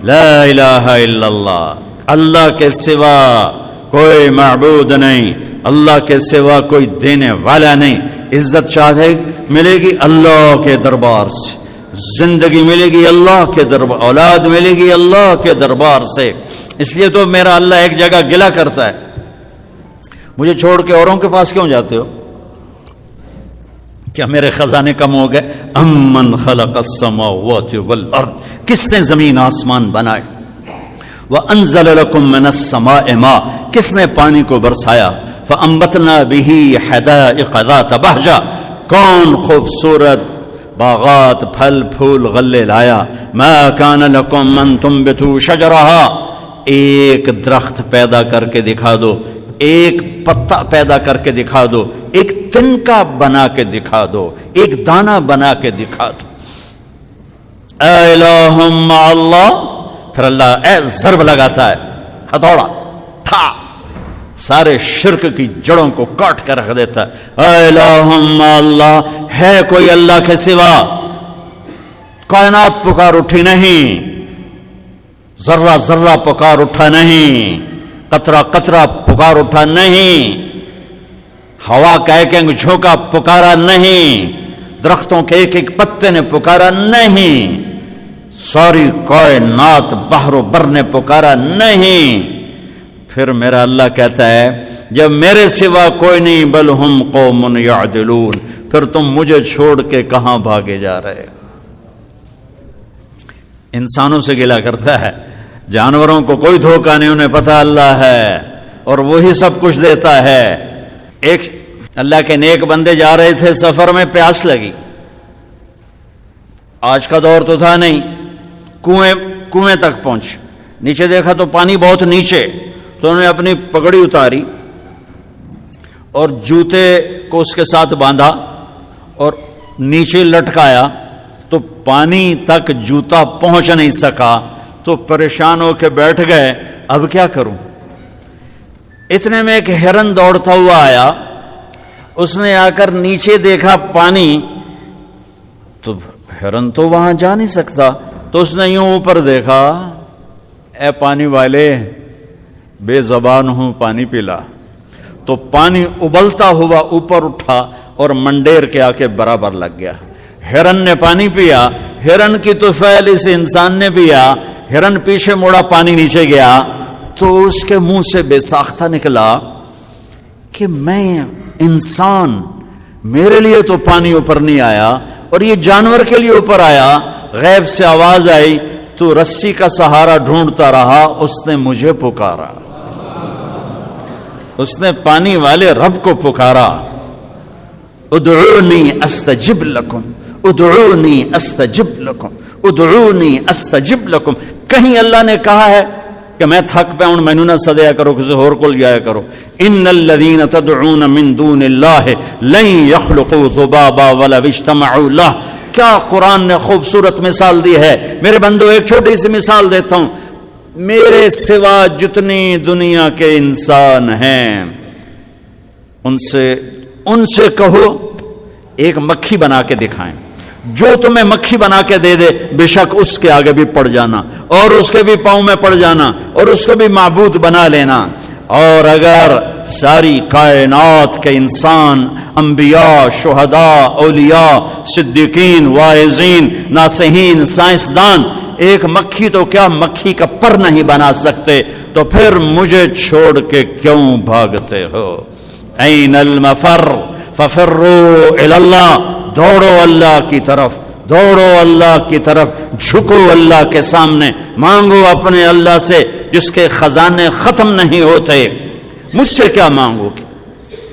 لا الہ الا اللہ، اللہ کے سوا کوئی معبود نہیں، اللہ کے سوا کوئی دینے والا نہیں۔ عزت چاہے ملے گی اللہ کے دربار سے، زندگی ملے گی اللہ کے دربار، اولاد ملے گی اللہ کے دربار سے۔ اس لیے تو میرا اللہ ایک جگہ گلہ کرتا ہے، مجھے چھوڑ کے اوروں کے پاس کیوں جاتے ہو؟ کیا میرے خزانے کم ہو گئے؟ امن خلق السماوات والارض، کس نے زمین آسمان بنائے؟ وانزل لكم من السماء ماء، کس نے پانی کو برسایا؟ فانبتنا به حدائق ذات بہجہ، کون خوبصورت باغات پھل پھول غلے لایا؟ ما كان لكم ان تنبتوا شجرها، ایک درخت پیدا کر کے دکھا دو، ایک پتا پیدا کر کے دکھا دو، ایک تنکا بنا کے دکھا دو، ایک دانہ بنا کے دکھا دو۔ الہ مع اللہ، پھر اللہ ضرب لگاتا ہے، ہتھوڑا تھا، سارے شرک کی جڑوں کو کاٹ کر رکھ دیتا ہے۔ الہ مع اللہ، ہے کوئی اللہ کے سوا؟ کائنات پکار اٹھی نہیں، ذرہ ذرہ پکار اٹھا نہیں، قطرہ قطرہ پکار اٹھا نہیں، ہوا کا ایک ایک جھونکا پکارا نہیں، درختوں کے ایک ایک پتے نے پکارا نہیں، ساری کائنات بحر و بر نے پکارا نہیں۔ پھر میرا اللہ کہتا ہے جب میرے سوا کوئی نہیں، بل ہم قوم یعدلون، پھر تم مجھے چھوڑ کے کہاں بھاگے جا رہے؟ انسانوں سے گلہ کرتا ہے، جانوروں کو کوئی دھوکہ نہیں، انہیں پتہ اللہ ہے اور وہی سب کچھ دیتا ہے۔ ایک اللہ کے نیک بندے جا رہے تھے سفر میں، پیاس لگی، آج کا دور تو تھا نہیں، کنویں تک پہنچ، نیچے دیکھا تو پانی بہت نیچے، تو انہوں نے اپنی پگڑی اتاری اور جوتے کو اس کے ساتھ باندھا اور نیچے لٹکایا، تو پانی تک جوتا پہنچ نہیں سکا، تو پریشان ہو کے بیٹھ گئے، اب کیا کروں؟ اتنے میں ایک ہرن دوڑتا ہوا آیا، اس نے آ کر نیچے دیکھا پانی، تو ہرن تو وہاں جا نہیں سکتا، تو اس نے یوں اوپر دیکھا، اے پانی والے بے زبان ہوں، پانی پلا۔ تو پانی ابلتا ہوا اوپر اٹھا اور منڈیر کے آ کے برابر لگ گیا۔ ہرن نے پانی پیا، ہرن کی تو فعل اس انسان نے پیا، ہرن پیچھے مڑا، پانی نیچے گیا، تو اس کے منہ سے بے ساختہ نکلا کہ میں انسان، میرے لیے تو پانی اوپر نہیں آیا اور یہ جانور کے لیے اوپر آیا۔ غیب سے آواز آئی، تو رسی کا سہارا ڈھونڈتا رہا، اس نے مجھے پکارا، اس نے پانی والے رب کو پکارا۔ ادعونی استجب لکم، ادعونی استجب لکم، ادعونی استجب لکم۔ کہیں اللہ نے کہا ہے کہ میں تھک پہ ہوں، مینوں نہ سدیا کرو، کسی اور کول جایا کرو؟ ان الذین تدعون من دون اللہ لن یخلقوا ذبابا ولو اجتمعوا لہ۔ کیا قرآن نے خوبصورت مثال دی ہے۔ میرے بندو ایک چھوٹی سی مثال دیتا ہوں، میرے سوا جتنی دنیا کے انسان ہیں ان سے کہو ایک مکھی بنا کے دکھائیں، جو تمہیں مکھی بنا کے دے دے بے شک اس کے آگے بھی پڑ جانا اور اس کے بھی پاؤں میں پڑ جانا اور اس کو بھی معبود بنا لینا۔ اور اگر ساری کائنات کے انسان، انبیاء، شہداء، اولیاء، صدیقین، واعظین، ناصحین، سائنسدان ایک مکھی تو کیا مکھی کا پر نہیں بنا سکتے، تو پھر مجھے چھوڑ کے کیوں بھاگتے ہو؟ این المفر ففروا الی اللہ، دوڑو اللہ کی طرف، دوڑو اللہ کی طرف، جھکو اللہ کے سامنے، مانگو اپنے اللہ سے جس کے خزانے ختم نہیں ہوتے۔ مجھ سے کیا مانگو گے؟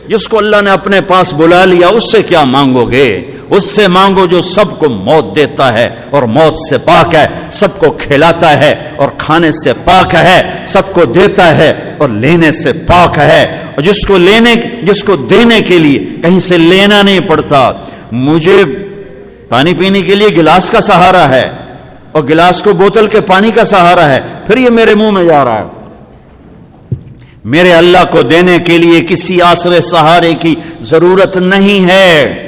جس کو اللہ نے اپنے پاس بلا لیا اس سے کیا مانگو گے؟ اس سے مانگو جو سب کو موت دیتا ہے اور موت سے پاک ہے، سب کو کھلاتا ہے اور کھانے سے پاک ہے، سب کو دیتا ہے اور لینے سے پاک ہے، اور جس کو دینے کے لیے کہیں سے لینا نہیں پڑتا۔ مجھے پانی پینے کے لیے گلاس کا سہارا ہے اور گلاس کو بوتل کے پانی کا سہارا ہے، پھر یہ میرے منہ میں جا رہا ہے۔ میرے اللہ کو دینے کے لیے کسی آسرے سہارے کی ضرورت نہیں ہے۔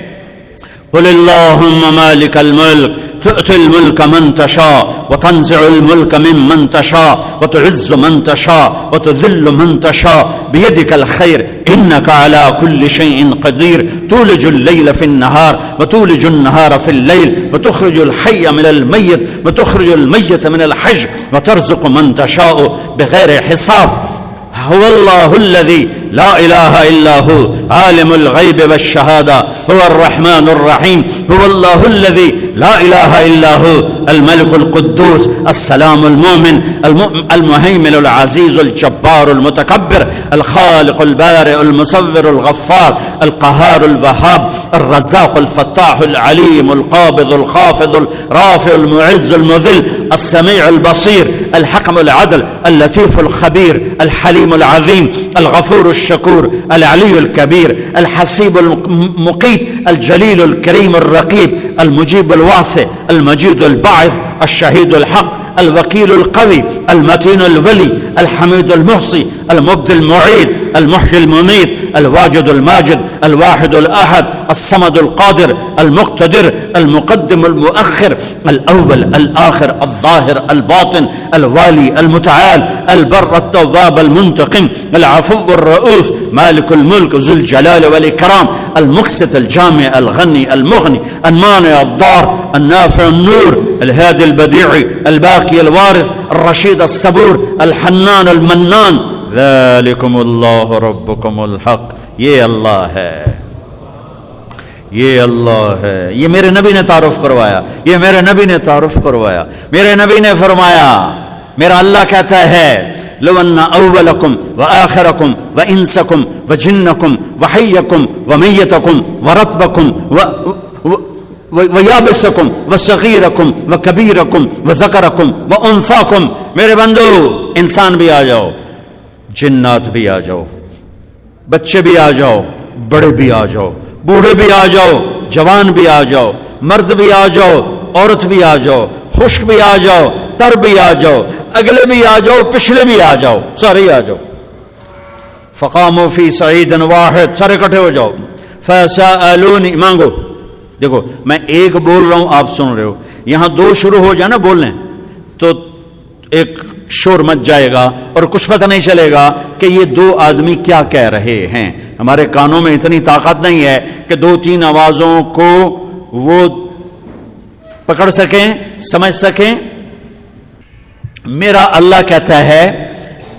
قل اللہم مالک الملک تؤتي الملك من تشاء وتنزع الملك ممن تشاء وتعز من تشاء وتذل من تشاء بيدك الخير إنك على كل شيء قدير تولج الليل في النهار وتولج النهار في الليل وتخرج الحي من الميت وتخرج الميت من الحي وترزق من تشاء بغير حساب هو الله الذي لا إله إلا هو عالم الغيب والشهادة هو الرحمن الرحيم هو الله الذي لا إله إلا هو الملك القدوس السلام المؤمن المهيمن العزيز الجبار المتكبر الخالق البارئ المصور الغفار القهار الوهاب الرزاق الفتاح العليم القابض الخافض الرافع المعز المذل السميع البصير الحكم العدل اللطيف الخبير الحليم العظيم الغفور الشكور العلي الكبير الحسيب المقيت الجليل الكريم الرقيب المجيب الواسع المجيد الباعث الشهيد الحق الوكيل القوي المتين الولي الحميد المحصي المبدي المعيد المحيي المميت الواجد الماجد الواحد الأحد الصمد القادر المقتدر المقدم المؤخر الأول الآخر الظاهر الباطن الوالي المتعال البر التواب المنتقم العفو الرؤوف مالك الملك ذو الجلال والإكرام المقسط الجامع الغني المغني المانع الضار النافع النور الهادي البديع الباقي الوارث الرشيد الصبور الحنان المنان ذلكم اللہ ربکم الحق یہ اللہ ہے یہ اللہ ہے یہ میرے نبی نے تعارف کروایا یہ میرے نبی نے تعارف کروایا میرے نبی نے فرمایا میرا اللہ کہتا ہے لو ان اولکم وآخرکم وانسکم وجنکم وحیکم ومیتکم ورطبکم ویابسکم وصغیرکم وکبیرکم وذکرکم وانثاکم میرے بندو انسان بھی آ جاؤ جنات بھی آ جاؤ بچے بھی آ جاؤ بڑے بھی آ جاؤ بوڑھے بھی آ جاؤ جوان بھی آ جاؤ مرد بھی آ جاؤ عورت بھی آ جاؤ خشک بھی آ جاؤ تر بھی آ جاؤ اگلے بھی آ جاؤ پچھلے بھی آ جاؤ سارے آ جاؤ فقاموا فی صعید واحد سارے اکٹھے ہو جاؤ فسألونی مانگو دیکھو میں ایک بول رہا ہوں آپ سن رہے ہو یہاں دو شروع ہو جائے نا بولنے تو ایک شور مچ جائے گا اور کچھ پتہ نہیں چلے گا کہ یہ دو آدمی کیا کہہ رہے ہیں ہمارے کانوں میں اتنی طاقت نہیں ہے کہ دو تین آوازوں کو وہ پکڑ سکیں سمجھ سکیں میرا اللہ کہتا ہے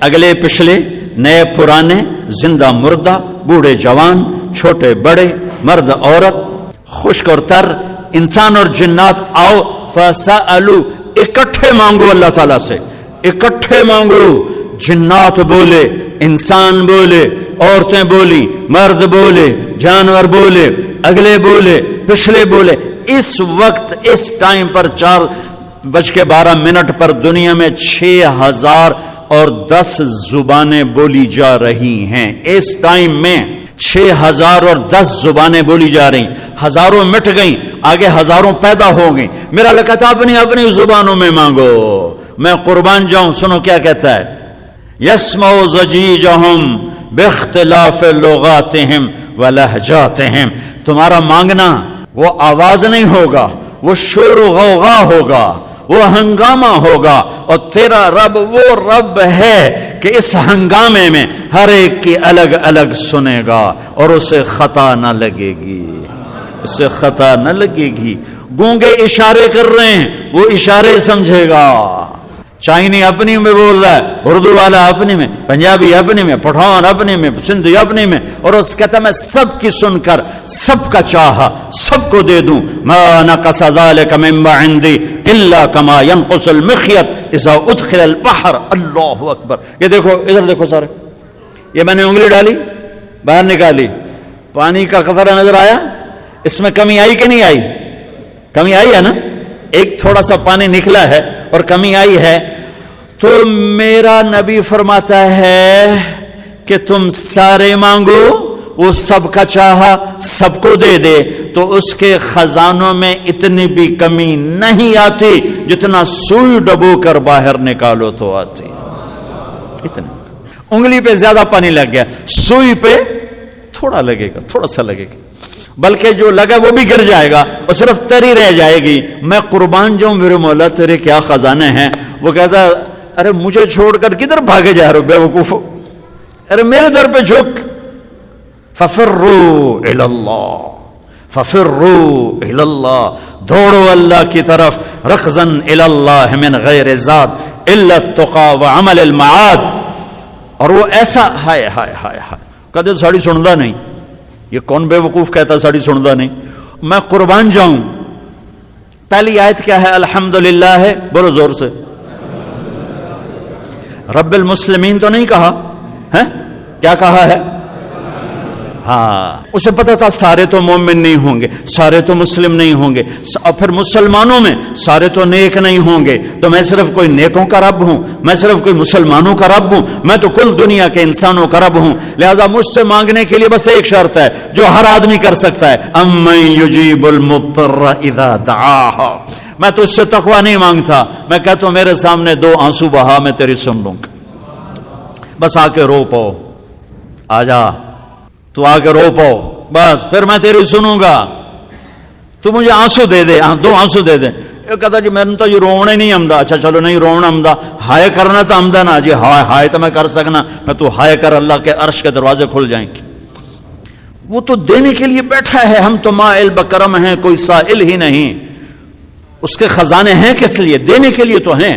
اگلے پچھلے نئے پرانے زندہ مردہ بوڑھے جوان چھوٹے بڑے مرد عورت خشک اور تر انسان اور جنات آؤ فسألو اکٹھے مانگو اللہ تعالیٰ سے اکٹھے مانگو جنات بولے انسان بولے عورتیں بولی مرد بولے جانور بولے اگلے بولے پچھلے بولے اس وقت اس ٹائم پر 4:12 پر دنیا میں 6010 زبانیں بولی جا رہی ہیں اس ٹائم میں 6010 زبانیں بولی جا رہی ہزاروں مٹ گئیں آگے ہزاروں پیدا ہو گئیں میرا اللہ کہتا اپنی اپنی زبانوں میں مانگو میں قربان جاؤں سنو کیا کہتا ہے یسمع ضجیجہم باختلاف لغاتہم ولہجاتہم تمہارا مانگنا وہ آواز نہیں ہوگا وہ شور و غوغا ہوگا وہ ہنگامہ ہوگا اور تیرا رب وہ رب ہے کہ اس ہنگامے میں ہر ایک کی الگ الگ سنے گا اور اسے خطا نہ لگے گی اسے خطا نہ لگے گی گونگے اشارے کر رہے ہیں وہ اشارے سمجھے گا چائنی اپنی میں بول رہا ہے اردو والا اپنی میں پنجابی اپنی میں پٹھان اپنی میں سندھی اپنی میں اور اس کہتا میں سب کی سن کر سب کا چاہا سب کو دے دوں ما نقص ذلك مما عندي الا كما ينقص المخيط اذا ادخل البحر اللہ اکبر یہ دیکھو ادھر دیکھو سارے یہ میں نے انگلی ڈالی باہر نکالی پانی کا قطرہ نظر آیا اس میں کمی آئی کہ نہیں آئی کمی آئی ہے نا ایک تھوڑا سا پانی نکلا ہے اور کمی آئی ہے تو میرا نبی فرماتا ہے کہ تم سارے مانگو وہ سب کا چاہا سب کو دے دے تو اس کے خزانوں میں اتنی بھی کمی نہیں آتی جتنا سوئی ڈبو کر باہر نکالو تو آتی اتنا انگلی پہ زیادہ پانی لگ گیا سوئی پہ تھوڑا لگے گا تھوڑا سا لگے گا بلکہ جو لگا وہ بھی گر جائے گا اور صرف تری رہ جائے گی. میں قربان جاؤں میرے مولا تیرے کیا خزانے ہیں. وہ کہتا ارے مجھے چھوڑ کر کدھر بھاگے جا رہے ہو بے وقوف, ارے میرے در پہ جھک. ففروا الی اللہ, ففروا الی اللہ, دوڑو اللہ کی طرف. رکضا الی اللہ من غیر زاد الا التقى وعمل المعاد. اور وہ ایسا ہائے ہائے ہائے ہائے کہتے ساڑی سندا نہیں. یہ کون بے وقوف کہتا ساڑی سندا نہیں. میں قربان جاؤں. پہلی آیت کیا ہے؟ الحمدللہ ہے, بولو زور سے. رب المسلمین تو نہیں کہا ہے, کیا کہا ہے؟ ہاں, اسے پتا تھا سارے تو مومن نہیں ہوں گے, سارے تو مسلم نہیں ہوں گے, اور پھر مسلمانوں میں سارے تو نیک نہیں ہوں گے. تو میں صرف کوئی نیکوں کا رب ہوں, میں صرف کوئی مسلمانوں کا رب ہوں, میں تو کل دنیا کے انسانوں کا رب ہوں. لہذا مجھ سے مانگنے کے لیے بس ایک شرط ہے جو ہر آدمی کر سکتا ہے, امن یجیب المضطر اذا دعاہ. میں تو اس سے تقوی نہیں مانگتا, میں کہتا ہوں میرے سامنے 2 آنسو بہا, میں تیری سن لوں گا. بس آ کے رو پاؤ, آ جا تو آ کے رو پاؤ, بس پھر میں تیری سنوں گا. تو مجھے آنسو دے دے, 2 آنسو دے دے. یہ کہتا جی میں نے تو یہ رونا ہی نہیں آمدا. اچھا چلو نہیں رونا آمدا, ہائے کرنا تو آمدا نا جی. ہائے ہائے تو میں کر سکنا, میں تو ہائے کر, اللہ کے عرش کے دروازے کھل جائیں گے. وہ تو دینے کے لیے بیٹھا ہے, ہم تو مائل بکرم ہیں, کوئی سائل ہی نہیں. اس کے خزانے ہیں کس لیے؟ دینے کے لیے تو ہیں.